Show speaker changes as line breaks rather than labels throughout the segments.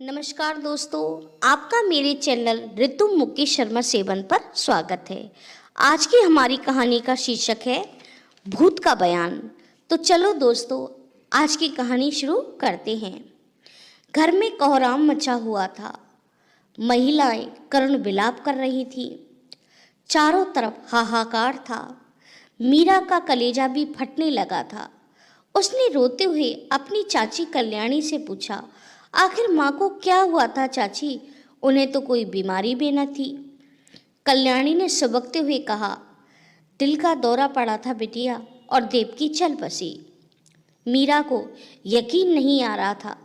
नमस्कार दोस्तों, आपका मेरे चैनल ऋतु मुकेश शर्मा सेवन पर स्वागत है। आज की हमारी कहानी का शीर्षक है भूत का बयान। तो चलो दोस्तों, आज की कहानी शुरू करते हैं। घर में कोहराम मचा हुआ था। महिलाएं करुण विलाप कर रही थीं। चारों तरफ हाहाकार था। मीरा का कलेजा भी फटने लगा था। उसने रोते हुए अपनी चाची कल्याणी से पूछा, आखिर माँ को क्या हुआ था चाची? उन्हें तो कोई बीमारी भी न थी। कल्याणी ने सुबकते हुए कहा, दिल का दौरा पड़ा था बिटिया और देवकी चल बसी। मीरा को यकीन नहीं आ रहा था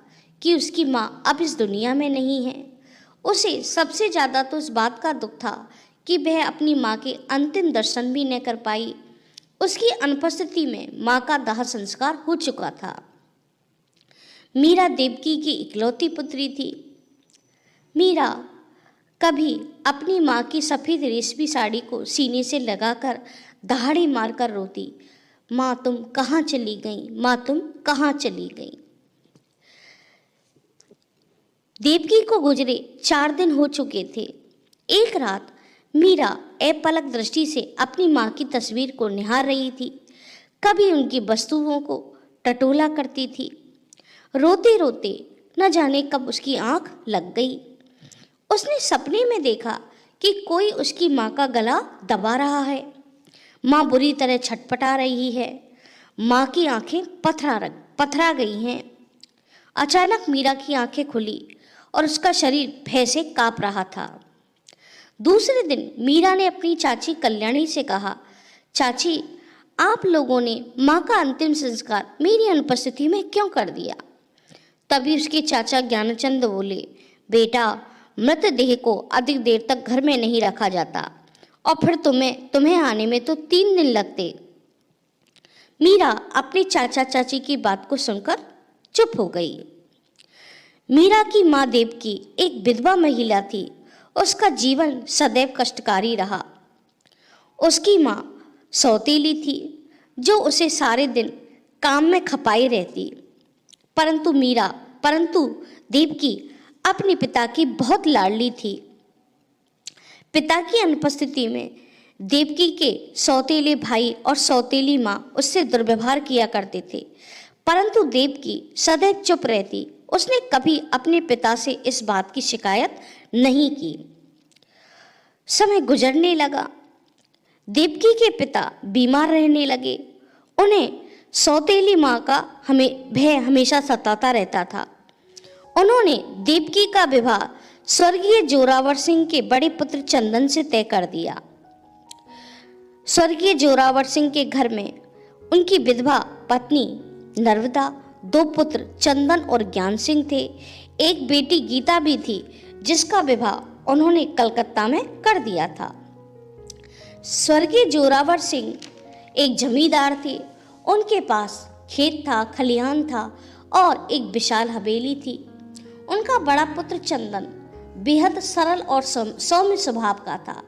कि उसकी माँ अब इस दुनिया में नहीं है। उसे सबसे ज़्यादा तो इस बात का दुख था कि वह अपनी माँ के अंतिम दर्शन भी न कर पाई। उसकी अनुपस्थिति में माँ का दाह संस्कार हो चुका था। मीरा देवकी की इकलौती पुत्री थी। मीरा कभी अपनी माँ की सफ़ेद रेशमी साड़ी को सीने से लगाकर दहाड़ी मारकर रोती, माँ तुम कहाँ चली गई, माँ तुम कहाँ चली गई। देवकी को गुजरे 4 दिन हो चुके थे। एक रात मीरा अपलक दृष्टि से अपनी माँ की तस्वीर को निहार रही थी। कभी उनकी वस्तुओं को टटोला करती थी। रोते रोते न जाने कब उसकी आंख लग गई। उसने सपने में देखा कि कोई उसकी माँ का गला दबा रहा है। माँ बुरी तरह छटपटा रही है। माँ की आंखें पथरा गई हैं। अचानक मीरा की आंखें खुली और उसका शरीर भय से कांप रहा था। दूसरे दिन मीरा ने अपनी चाची कल्याणी से कहा, चाची आप लोगों ने माँ का अंतिम संस्कार मेरी अनुपस्थिति में क्यों कर दिया? तभी उसके चाचा ज्ञानचंद बोले, बेटा मृतदेह को अधिक देर तक घर में नहीं रखा जाता और फिर तुम्हें आने में तो 3 दिन लगते। मीरा अपने चाचा चाची की बात को सुनकर चुप हो गई। मीरा की माँ देवकी एक विधवा महिला थी। उसका जीवन सदैव कष्टकारी रहा। उसकी माँ सौतेली थी जो उसे सारे दिन काम में खपाई रहती। परंतु देवकी अपने पिता की बहुत लाडली थी। पिता की अनुपस्थिति में देवकी के सौतेले भाई और सौतेली माँ उससे दुर्व्यवहार किया करते थे, परंतु देवकी सदैव चुप रहती। उसने कभी अपने पिता से इस बात की शिकायत नहीं की। समय गुजरने लगा। देवकी के पिता बीमार रहने लगे। उन्हें सौतेली माँ का भय हमेशा सताता रहता था। उन्होंने देवकी का विवाह स्वर्गीय जोरावर सिंह के बड़े पुत्र चंदन से तय कर दिया। स्वर्गीय जोरावर सिंह के घर में उनकी विधवा पत्नी नर्मदा, 2 पुत्र चंदन और ज्ञान सिंह थे। एक बेटी गीता भी थी जिसका विवाह उन्होंने कलकत्ता में कर दिया था। स्वर्गीय जोरावर सिंह एक जमींदार थे। उनके पास खेत था, खलिहान था और एक विशाल हवेली थी। उनका बड़ा पुत्र चंदन बेहद सरल और सौम्य स्वभाव का था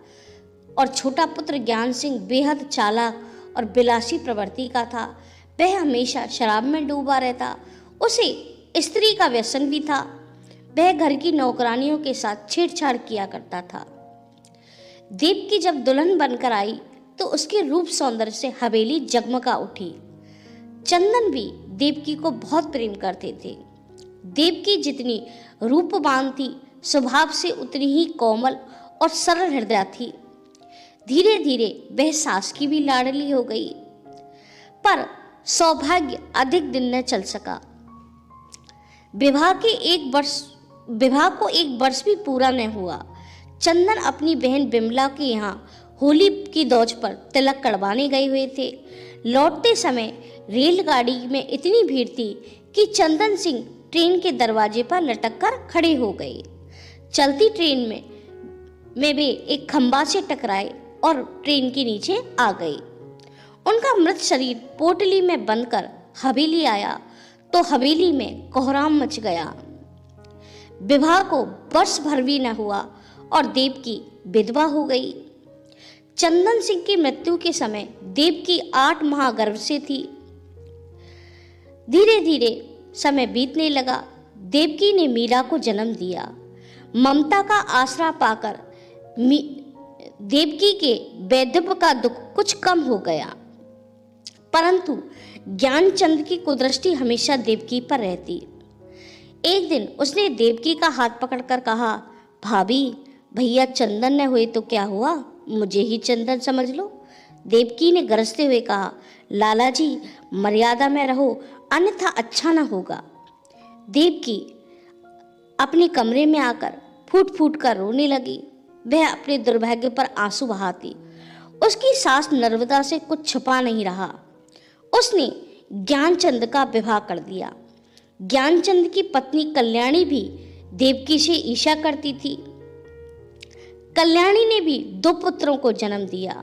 और छोटा पुत्र ज्ञान सिंह बेहद चालाक और विलासी प्रवृत्ति का था। वह हमेशा शराब में डूबा रहता। उसे स्त्री का व्यसन भी था। वह घर की नौकरानियों के साथ छेड़छाड़ किया करता था। देवकी जब दुल्हन बनकर आई तो उसके रूप सौंदर्य से हवेली जगमगा उठी। चंदन भी देवकी को बहुत प्रेम करते थे। देवकी जितनी रूपवान थी, स्वभाव से उतनी ही कोमल और सरल हृदय थी। धीरे धीरे वह सास की भी लाडली हो गई, पर सौभाग्य अधिक दिन न चल सका। विवाह को 1 वर्ष भी पूरा न हुआ। चंदन अपनी बहन बिमला के यहाँ होली की दौज पर तिलक करवाने गए हुए थे। लौटते समय रेलगाड़ी में इतनी भीड़ थी कि चंदन सिंह ट्रेन के दरवाजे पर लटक कर खड़े हो गए। चलती ट्रेन में वे एक खंबा से टकराए और ट्रेन के नीचे आ गए। उनका मृत शरीर पोटली में बंधकर हवेली आया तो हवेली में कोहराम मच गया। विवाह को वर्ष भर भी न हुआ और देवकी विधवा हो गई। चंदन सिंह की मृत्यु के समय देवकी 8 माह गर्भ से थी। धीरे धीरे समय बीतने लगा। देवकी ने मीरा को जन्म दिया। ममता का आसरा पाकर देवकी के वैधव्य का दुख कुछ कम हो गया, परंतु ज्ञानचंद की कुदृष्टि हमेशा देवकी पर रहती। एक दिन उसने देवकी का हाथ पकड़कर कहा, भाभी, भैया चंदन न हुए तो क्या हुआ, मुझे ही चंदन समझ लो। देवकी ने गरजते हुए कहा, लाला जी, मर्यादा में रहो, अन्यथा अच्छा न होगा। देवकी अपने कमरे में आकर फूट फूट कर रोने लगी। वह अपने दुर्भाग्य पर आंसू बहाती। उसकी सास नर्मदा से कुछ छुपा नहीं रहा। उसने ज्ञानचंद का विवाह कर दिया। ज्ञानचंद की पत्नी कल्याणी भी देवकी से ईर्ष्या करती थी। कल्याणी ने भी 2 पुत्रों को जन्म दिया,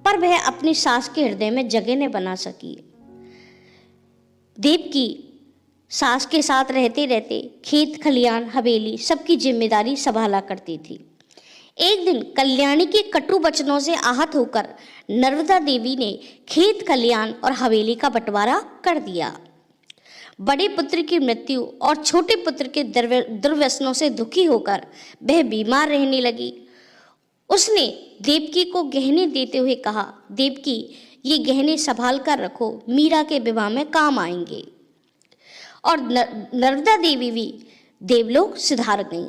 पर वह अपनी सास के हृदय में जगह न बना सकी। देवकी सास के साथ रहते रहते खेत खलियान हवेली सबकी जिम्मेदारी संभाला करती थी। एक दिन कल्याणी के कटु वचनों से आहत होकर नर्मदा देवी ने खेत खलियान और हवेली का बंटवारा कर दिया। बड़े पुत्र की मृत्यु और छोटे पुत्र के दुर्व्यसनों से दुखी होकर वह बीमार रहने लगी। उसने देवकी को गहने देते हुए कहा, देवकी, ये गहने संभाल कर रखो, मीरा के विवाह में काम आएंगे। और नर्मदा देवी भी देवलोक सिधार गईं।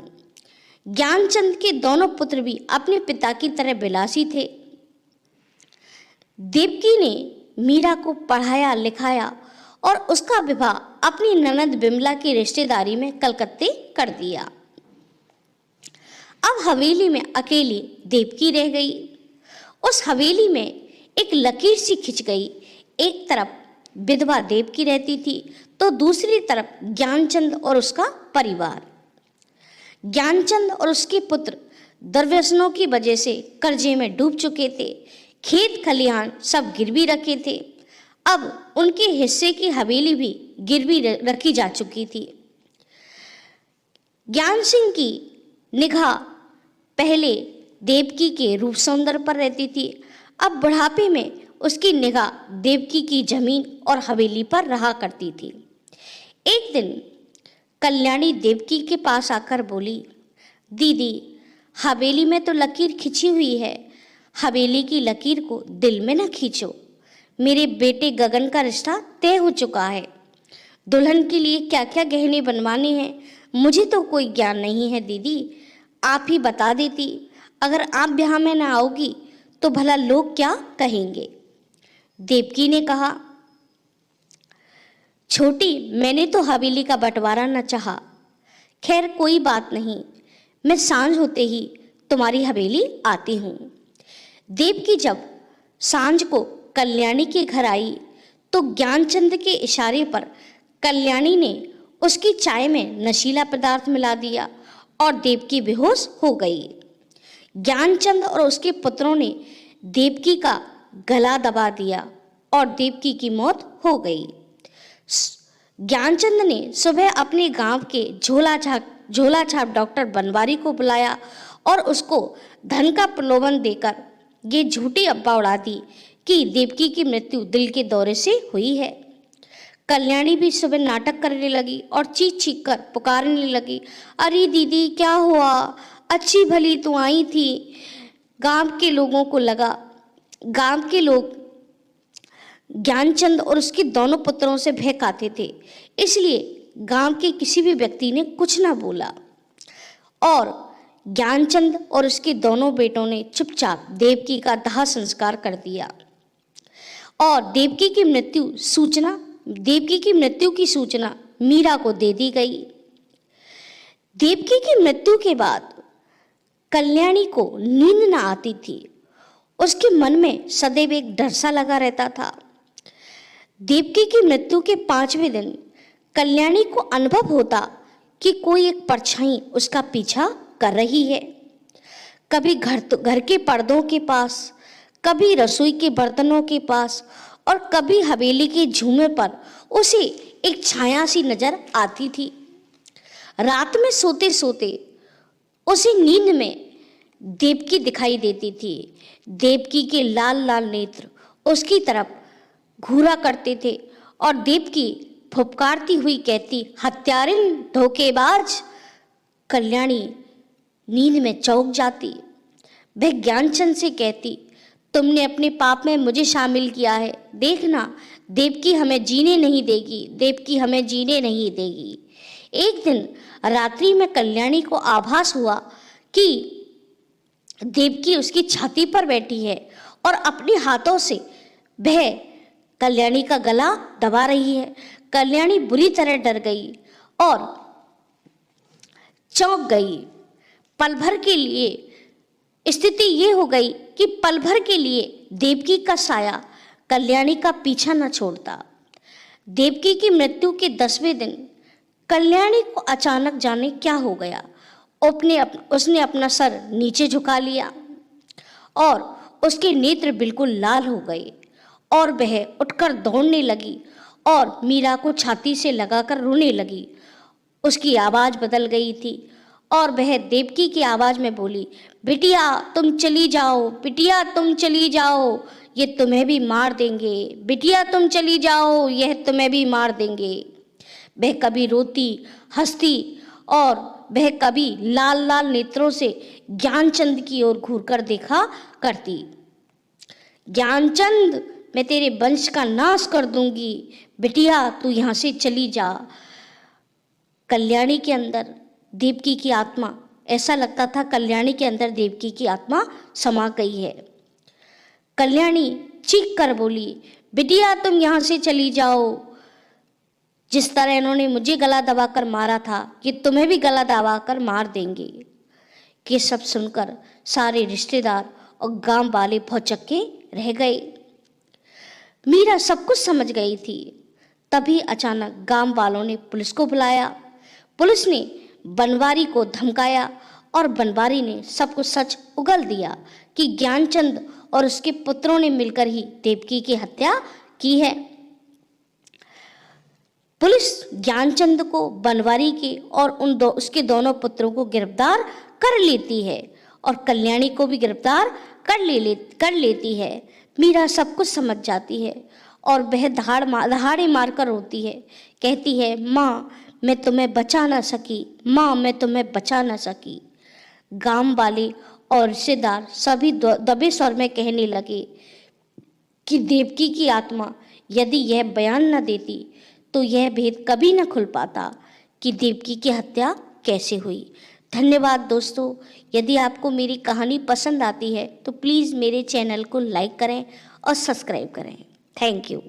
ज्ञानचंद के दोनों पुत्र भी अपने पिता की तरह विलासी थे। देवकी ने मीरा को पढ़ाया लिखाया और उसका विवाह अपनी ननद बिमला की रिश्तेदारी में कलकत्ते कर दिया। अब हवेली में अकेली देवकी रह गई। उस हवेली में एक लकीर सी खिंच गई। एक तरफ विधवा देवकी रहती थी तो दूसरी तरफ ज्ञानचंद और उसका परिवार। ज्ञानचंद और उसके पुत्र दुर्व्यसनों की वजह से कर्जे में डूब चुके थे। खेत खलिहान सब गिरवी रखे थे। अब उनके हिस्से की हवेली भी गिरवी रखी जा चुकी थी। ज्ञान सिंह की निगाह पहले देवकी के रूप सौंदर्य पर रहती थी। अब बुढ़ापे में उसकी निगाह देवकी की जमीन और हवेली पर रहा करती थी। एक दिन कल्याणी देवकी के पास आकर बोली, दीदी, हवेली में तो लकीर खिंची हुई है, हवेली की लकीर को दिल में न खींचो। मेरे बेटे गगन का रिश्ता तय हो चुका है। दुल्हन के लिए क्या क्या गहने बनवाने हैं मुझे तो कोई ज्ञान नहीं है दीदी, आप ही बता देती। अगर आप ब्याह में ना आओगी तो भला लोग क्या कहेंगे। देवकी ने कहा, छोटी, मैंने तो हवेली का बंटवारा न चाहा। खैर कोई बात नहीं, मैं सांझ होते ही तुम्हारी हवेली आती हूँ। देवकी जब सांझ को कल्याणी के घर आई तो ज्ञानचंद के इशारे पर कल्याणी ने उसकी चाय में नशीला पदार्थ मिला दिया और देवकी बेहोश हो गई। ज्ञानचंद और उसके पुत्रों ने देवकी का गला दबा दिया और देवकी की मौत हो गई। ज्ञानचंद ने सुबह अपने गांव के झोला छाप डॉक्टर बनवारी को बुलाया और उसको धन का प्रलोभन देकर ये झूठी अफवाह उड़ा दी कि देवकी की मृत्यु दिल के दौरे से हुई है। कल्याणी भी सुबह नाटक करने लगी और चीख चीख कर पुकारने लगी, अरे दीदी क्या हुआ, अच्छी भली तू आई थी। गांव के लोग ज्ञानचंद और उसके दोनों पुत्रों से भय खाते थे, इसलिए गांव के किसी भी व्यक्ति ने कुछ ना बोला और ज्ञानचंद और उसके दोनों बेटों ने चुपचाप देवकी का दाह संस्कार कर दिया और देवकी की मृत्यु की सूचना मीरा को दे दी गई। देवकी की मृत्यु के बाद कल्याणी को नींद न आती थी। उसके मन में सदैव एक डर सा लगा रहता था। देवकी की मृत्यु के 5वें दिन कल्याणी को अनुभव होता कि कोई एक परछाई उसका पीछा कर रही है। कभी घर के पर्दों के पास, कभी रसोई के बर्तनों के पास और कभी हवेली के झूमे पर उसे एक छाया सी नजर आती थी। रात में सोते सोते उसे नींद में देवकी दिखाई देती थी। देवकी के लाल लाल नेत्र उसकी तरफ घूरा करते थे और देवकी फुफकारती हुई कहती, हत्यारिन, धोखेबाज। कल्याणी नींद में चौंक जाती। वह ज्ञानचंद से कहती, तुमने अपने पाप में मुझे शामिल किया है। देखना, देवकी हमें जीने नहीं देगी, देवकी हमें जीने नहीं देगी। एक दिन रात्रि में कल्याणी को आभास हुआ कि देवकी उसकी छाती पर बैठी है और अपने हाथों से वह कल्याणी का गला दबा रही है। कल्याणी बुरी तरह डर गई और चौंक गई। पल भर के लिए स्थिति ये हो गई कि पल भर के लिए देवकी का साया कल्याणी का पीछा न छोड़ता। देवकी की मृत्यु के 10वें दिन कल्याणी को अचानक जाने क्या हो गया। उसने अपना सर नीचे झुका लिया और उसके नेत्र बिल्कुल लाल हो गए और वह उठकर दौड़ने लगी और मीरा को छाती से लगाकर रोने लगी। उसकी आवाज़ बदल गई थी और वह देवकी की आवाज़ में बोली, बिटिया तुम चली जाओ, बिटिया तुम चली जाओ, ये तुम्हें भी मार देंगे, बिटिया तुम चली जाओ, यह तुम्हें भी मार देंगे। वह कभी रोती, हंसती और वह कभी लाल लाल नेत्रों से ज्ञानचंद की ओर घूरकर देखा करती। ज्ञानचंद, मैं तेरे वंश का नाश कर दूंगी, बिटिया तू यहाँ से चली जा। कल्याणी के अंदर देवकी की आत्मा, ऐसा लगता था कल्याणी के अंदर देवकी की आत्मा समा गई है। कल्याणी चीख कर बोली, बिटिया तुम यहाँ से चली जाओ, जिस तरह इन्होंने मुझे गला दबाकर मारा था, ये तुम्हें भी गला दबाकर मार देंगे। ये सब सुनकर सारे रिश्तेदार और गांव वाले भौचक्के रह गए। मीरा सब कुछ समझ गई थी। तभी अचानक गांव वालों ने पुलिस को बुलाया। पुलिस ने बनवारी को धमकाया और बनवारी ने सब कुछ सच उगल दिया कि ज्ञानचंद और उसके पुत्रों ने मिलकर ही देवकी की हत्या की है। पुलिस ज्ञानचंद को, बनवारी के और उसके दोनों पुत्रों को गिरफ्तार कर लेती है और कल्याणी को भी गिरफ्तार कर लेती है। मीरा सब कुछ समझ जाती है और वह दहाड़े मारकर रोती है, कहती है, माँ मैं तुम्हें बचा ना सकी, माँ मैं तुम्हें बचा ना सकी। गांव वाले और रिश्तेदार सभी दबे स्वर में कहने लगे कि देवकी की आत्मा यदि यह बयान न देती तो यह भेद कभी न खुल पाता कि देवकी की हत्या कैसे हुई। धन्यवाद दोस्तों। यदि आपको मेरी कहानी पसंद आती है तो प्लीज़ मेरे चैनल को लाइक करें और सब्सक्राइब करें। Thank you.